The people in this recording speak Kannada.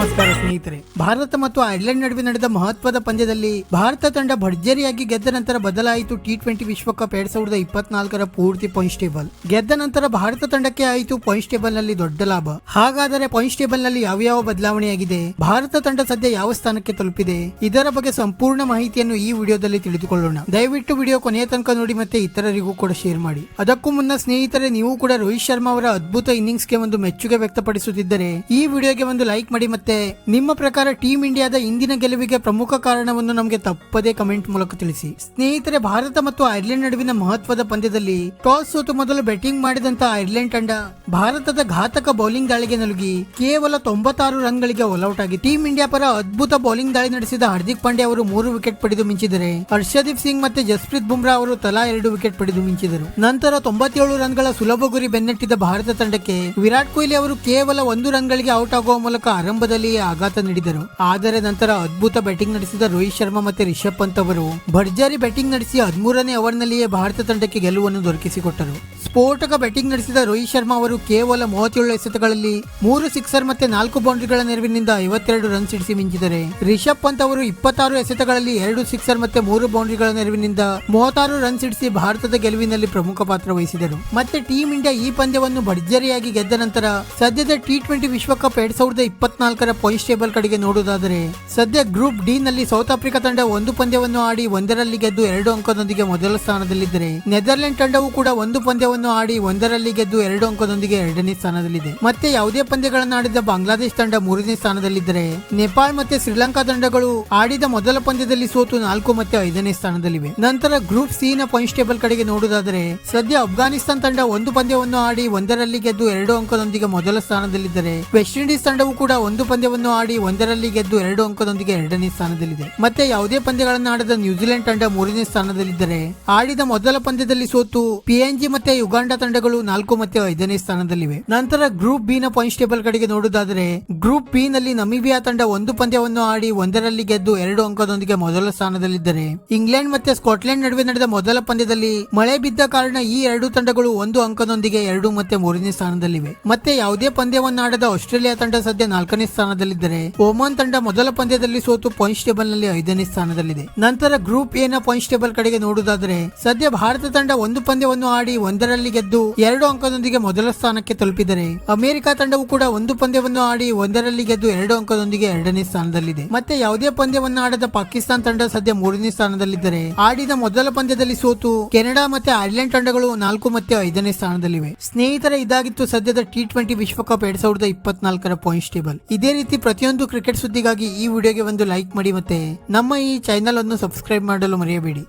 ನಮಸ್ಕಾರ ಸ್ನೇಹಿತರೆ. ಭಾರತ ಮತ್ತು ಐರ್ಲೆಂಡ್ ನಡುವೆ ನಡೆದ ಮಹತ್ವದ ಪಂದ್ಯದಲ್ಲಿ ಭಾರತ ತಂಡ ಭರ್ಜರಿಯಾಗಿ ಗೆದ್ದ ನಂತರ ಬದಲಾಯಿತು ಟಿ20 ವಿಶ್ವಕಪ್ 2024 ಪೂರ್ತಿ ಪಾಯಿಂಟ್ಸ್ ಟೇಬಲ್. ಗೆದ್ದ ನಂತರ ಭಾರತ ತಂಡಕ್ಕೆ ಆಯಿತು ಪಾಯಿಂಟ್ಸ್ ಟೇಬಲ್ ನಲ್ಲಿ ದೊಡ್ಡ ಲಾಭ. ಹಾಗಾದರೆ ಪಾಯಿಂಟ್ಸ್ ಟೇಬಲ್ ನಲ್ಲಿ ಯಾವ ಬದಲಾವಣೆಯಾಗಿದೆ, ಭಾರತ ತಂಡ ಸದ್ಯ ಯಾವ ಸ್ಥಾನಕ್ಕೆ ತಲುಪಿದೆ, ಇದರ ಬಗ್ಗೆ ಸಂಪೂರ್ಣ ಮಾಹಿತಿಯನ್ನು ಈ ವಿಡಿಯೋದಲ್ಲಿ ತಿಳಿದುಕೊಳ್ಳೋಣ. ದಯವಿಟ್ಟು ವಿಡಿಯೋ ಕೊನೆಯ ತನಕ ನೋಡಿ ಮತ್ತೆ ಇತರರಿಗೂ ಕೂಡ ಶೇರ್ ಮಾಡಿ. ಅದಕ್ಕೂ ಮುನ್ನ ಸ್ನೇಹಿತರೆ, ನೀವು ಕೂಡ ರೋಹಿತ್ ಶರ್ಮಾ ಅವರ ಅದ್ಭುತ ಇನ್ನಿಂಗ್ಸ್ ಗೆ ಒಂದು ಮೆಚ್ಚುಗೆ ವ್ಯಕ್ತಪಡಿಸುತ್ತಿದ್ದರೆ ಈ ವಿಡಿಯೋಗೆ ಒಂದು ಲೈಕ್ ಮಾಡಿ. ಮತ್ತೆ ನಿಮ್ಮ ಪ್ರಕಾರ ಟೀಮ್ ಇಂಡಿಯಾದ ಇಂದಿನ ಗೆಲುವಿಗೆ ಪ್ರಮುಖ ಕಾರಣವನ್ನು ನಮಗೆ ತಪ್ಪದೇ ಕಮೆಂಟ್ ಮೂಲಕ ತಿಳಿಸಿ. ಸ್ನೇಹಿತರೆ, ಭಾರತ ಮತ್ತು ಐರ್ಲೆಂಡ್ ನಡುವಿನ ಮಹತ್ವದ ಪಂದ್ಯದಲ್ಲಿ ಟಾಸ್ ಸೋತು ಮೊದಲು ಬ್ಯಾಟಿಂಗ್ ಮಾಡಿದಂತ ಐರ್ಲೆಂಡ್ ತಂಡ ಭಾರತದ ಘಾತಕ ಬೌಲಿಂಗ್ ದಾಳಿಗೆ ನಲುಗಿ ಕೇವಲ 96 ರನ್ಗಳಿಗೆ ಆಲ್ಔಟ್ ಆಗಿ ಟೀಮ್ ಇಂಡಿಯಾ ಪರ ಅದ್ಭುತ ಬೌಲಿಂಗ್ ದಾಳಿ ನಡೆಸಿದ ಹಾರ್ದಿಕ್ ಪಾಂಡ್ಯ ಅವರು 3 ವಿಕೆಟ್ ಪಡೆದು ಮಿಂಚಿದರೆ ಹರ್ಷದೀಪ್ ಸಿಂಗ್ ಮತ್ತೆ ಜಸ್ಪ್ರೀತ್ ಬುಮ್ರಾ ಅವರು ತಲಾ 2 ವಿಕೆಟ್ ಪಡೆದು ಮಿಂಚಿದರು. ನಂತರ 97 ರನ್ಗಳ ಸುಲಭ ಗುರಿ ಬೆನ್ನಟ್ಟಿದ ಭಾರತ ತಂಡಕ್ಕೆ ವಿರಾಟ್ ಕೊಹ್ಲಿ ಅವರು ಕೇವಲ 1 ರನ್ಗಳಿಗೆ ಔಟ್ ಆಗುವ ಮೂಲಕ ಆರಂಭದಲ್ಲಿಯೇ ಆಘಾತ ನೀಡಿದರು. ಆದರೆ ನಂತರ ಅದ್ಭುತ ಬ್ಯಾಟಿಂಗ್ ನಡೆಸಿದ ರೋಹಿತ್ ಶರ್ಮಾ ಮತ್ತೆ ರಿಷಬ್ ಪಂತ್ ಅವರು ಭರ್ಜರಿ ಬ್ಯಾಟಿಂಗ್ ನಡೆಸಿ 13ನೇ ಓವರ್ನಲ್ಲಿಯೇ ಭಾರತ ತಂಡಕ್ಕೆ ಗೆಲುವನ್ನು ದೊರಕಿಸಿಕೊಟ್ಟರು. ಸ್ಫೋಟಕ ಬ್ಯಾಟಿಂಗ್ ನಡೆಸಿದ ರೋಹಿತ್ ಶರ್ಮಾ ಅವರು ಕೇವಲ 37 ಎಸೆತಗಳಲ್ಲಿ 3 ಸಿಕ್ಸರ್ ಮತ್ತೆ 4 ಬೌಂಡ್ರಿಗಳ ನೆರವಿನಿಂದ 52 ರನ್ ಸಿಡಿಸಿ ಮಿಂಚಿದರೆ ರಿಷಬ್ ಪಂತ್ ಅವರು 26 ಎಸೆತಗಳಲ್ಲಿ 2 ಸಿಕ್ಸರ್ ಮತ್ತೆ 3 ಬೌಂಡ್ರಿಗಳ ನೆರವಿನಿಂದ 36 ರನ್ ಸಿಡಿಸಿ ಭಾರತದ ಗೆಲುವಿನಲ್ಲಿ ಪ್ರಮುಖ ಪಾತ್ರ ವಹಿಸಿದರು. ಮತ್ತೆ ಟೀಮ್ ಇಂಡಿಯಾ ಈ ಪಂದ್ಯವನ್ನು ಭರ್ಜರಿಯಾಗಿ ಗೆದ್ದ ನಂತರ ಸದ್ಯದ ಟಿ20 ವಿಶ್ವಕಪ್ 2024 ಪಾಯಿಂಟ್ಸ್ ಟೇಬಲ್ ಕಡೆಗೆ ನೋಡುವುದಾದರೆ ಸದ್ಯ ಗ್ರೂಪ್ ಡಿ ನಲ್ಲಿ ಸೌತ್ ಆಫ್ರಿಕಾ ತಂಡ 1 ಪಂದ್ಯವನ್ನು ಆಡಿ 1ರಲ್ಲಿ ಗೆದ್ದು 2 ಅಂಕದೊಂದಿಗೆ ಮೊದಲ ಸ್ಥಾನದಲ್ಲಿದ್ದರೆ ನೆದರ್ಲೆಂಡ್ ತಂಡವು ಕೂಡ 1 ಪಂದ್ಯವನ್ನು ಆಡಿ 1ರಲ್ಲಿ ಗೆದ್ದು 2 ಅಂಕದೊಂದಿಗೆ 2ನೇ ಸ್ಥಾನದಲ್ಲಿದೆ. ಮತ್ತೆ ಯಾವುದೇ ಪಂದ್ಯಗಳನ್ನು ಆಡಿದ ಬಾಂಗ್ಲಾದೇಶ ತಂಡ 3ನೇ ಸ್ಥಾನದಲ್ಲಿದ್ದರೆ ನೇಪಾಳ ಮತ್ತೆ ಶ್ರೀಲಂಕಾ ತಂಡಗಳು ಆಡಿದ ಮೊದಲ ಪಂದ್ಯದಲ್ಲಿ ಸೋತು 4 ಮತ್ತೆ 5ನೇ ಸ್ಥಾನದಲ್ಲಿವೆ. ನಂತರ ಗ್ರೂಪ್ ಸಿ ನ ಪಾಯಿಂಟ್ಸ್ ಟೇಬಲ್ ಕಡೆಗೆ ನೋಡುವುದಾದರೆ ಸದ್ಯ ಅಫ್ಘಾನಿಸ್ತಾನ ತಂಡ 1 ಪಂದ್ಯವನ್ನು ಆಡಿ 1ರಲ್ಲಿ ಗೆದ್ದು 2 ಅಂಕದೊಂದಿಗೆ ಮೊದಲ ಸ್ಥಾನದಲ್ಲಿದ್ದರೆ ವೆಸ್ಟ್ ಇಂಡೀಸ್ ತಂಡವು ಕೂಡ 1 ಪಂದ್ಯವನ್ನು ಆಡಿ 1ರಲ್ಲಿ ಗೆದ್ದು 2 ಅಂಕದೊಂದಿಗೆ 2ನೇ ಸ್ಥಾನದಲ್ಲಿದೆ. ಮತ್ತೆ ಯಾವುದೇ ಪಂದ್ಯಗಳನ್ನು ಆಡದ ನ್ಯೂಜಿಲೆಂಡ್ ತಂಡ 3ನೇ ಸ್ಥಾನದಲ್ಲಿದ್ದರೆ ಆಡಿದ ಮೊದಲ ಪಂದ್ಯದಲ್ಲಿ ಸೋತು PNG ಮತ್ತೆ ಯುಗಾಂಡ ತಂಡಗಳು 4 ಮತ್ತೆ 5ನೇ ಸ್ಥಾನದಲ್ಲಿವೆ. ನಂತರ ಗ್ರೂಪ್ ಬಿ ನ ಪಾಯಿಂಟ್ಸ್ ಟೇಬಲ್ ಕಡೆಗೆ ನೋಡುವುದಾದರೆ ಗ್ರೂಪ್ ಬಿ ನಲ್ಲಿ ನಮೀಬಿಯಾ ತಂಡ 1 ಪಂದ್ಯವನ್ನು ಆಡಿ 1ರಲ್ಲಿ ಗೆದ್ದು 2 ಅಂಕದೊಂದಿಗೆ ಮೊದಲ ಸ್ಥಾನದಲ್ಲಿದ್ದರೆ ಇಂಗ್ಲೆಂಡ್ ಮತ್ತೆ ಸ್ಕಾಟ್ಲೆಂಡ್ ನಡುವೆ ನಡೆದ ಮೊದಲ ಪಂದ್ಯದಲ್ಲಿ ಮಳೆ ಬಿದ್ದ ಕಾರಣ ಈ 2 ತಂಡಗಳು 1 ಅಂಕದೊಂದಿಗೆ 2 ಮತ್ತೆ 3ನೇ ಸ್ಥಾನದಲ್ಲಿವೆ. ಮತ್ತೆ ಯಾವುದೇ ಪಂದ್ಯವನ್ನಾಡದ ಆಸ್ಟ್ರೇಲಿಯಾ ತಂಡ ಸದ್ಯ 4ನೇ ಸ್ಥಾನದಲ್ಲಿದ್ದರೆ ಒಮಾನ್ ತಂಡ ಮೊದಲ ಪಂದ್ಯದಲ್ಲಿ ಸೋತು ಪಾಯಿಂಟ್ಸ್ ಟೇಬಲ್ ನಲ್ಲಿ 5ನೇ ಸ್ಥಾನದಲ್ಲಿದೆ. ನಂತರ ಗ್ರೂಪ್ ಎ ನ ಪಾಯಿಂಟ್ಸ್ ಟೇಬಲ್ ಕಡೆಗೆ ನೋಡುವುದಾದರೆ ಸದ್ಯ ಭಾರತ ತಂಡ 1 ಪಂದ್ಯವನ್ನು ಆಡಿ 1ರಲ್ಲಿ ಗೆದ್ದು 2 ಅಂಕದೊಂದಿಗೆ ಮೊದಲ ಸ್ಥಾನಕ್ಕೆ ತಲುಪಿದರೆ ಅಮೆರಿಕ ತಂಡವು ಕೂಡ 1 ಪಂದ್ಯವನ್ನು ಆಡಿ 1ರಲ್ಲಿ ಗೆದ್ದು 2 ಅಂಕದೊಂದಿಗೆ 2ನೇ ಸ್ಥಾನದಲ್ಲಿದೆ. ಮತ್ತೆ ಯಾವುದೇ ಪಂದ್ಯವನ್ನು ಆಡದ ಪಾಕಿಸ್ತಾನ ತಂಡ ಸದ್ಯ 3ನೇ ಸ್ಥಾನದಲ್ಲಿದ್ದರೆ ಆಡಿದ ಮೊದಲ ಪಂದ್ಯದಲ್ಲಿ ಸೋತು ಕೆನಡಾ ಮತ್ತೆ ಐರ್ಲೆಂಡ್ ತಂಡಗಳು 4 ಮತ್ತೆ 5ನೇ ಸ್ಥಾನದಲ್ಲಿವೆ. ಸ್ನೇಹಿತರೆ, ಇದಾಗಿತ್ತು ಸದ್ಯದ ಟಿ20 ವಿಶ್ವಕಪ್ 2024 ಪಾಯಿಂಟ್ಸ್ ಟೇಬಲ್. ಇದೇ ರೀತಿ ಪ್ರತಿಯೊಂದು ಕ್ರಿಕೆಟ್ ಸುದ್ದಿಗಾಗಿ ಈ ವಿಡಿಯೋಗೆ ಒಂದು ಲೈಕ್ ಮಾಡಿ ಮತ್ತೆ ನಮ್ಮ ಈ ಚಾನೆಲ್ ಅನ್ನು ಸಬ್ಸ್ಕ್ರೈಬ್ ಮಾಡಲು ಮರೆಯಬೇಡಿ.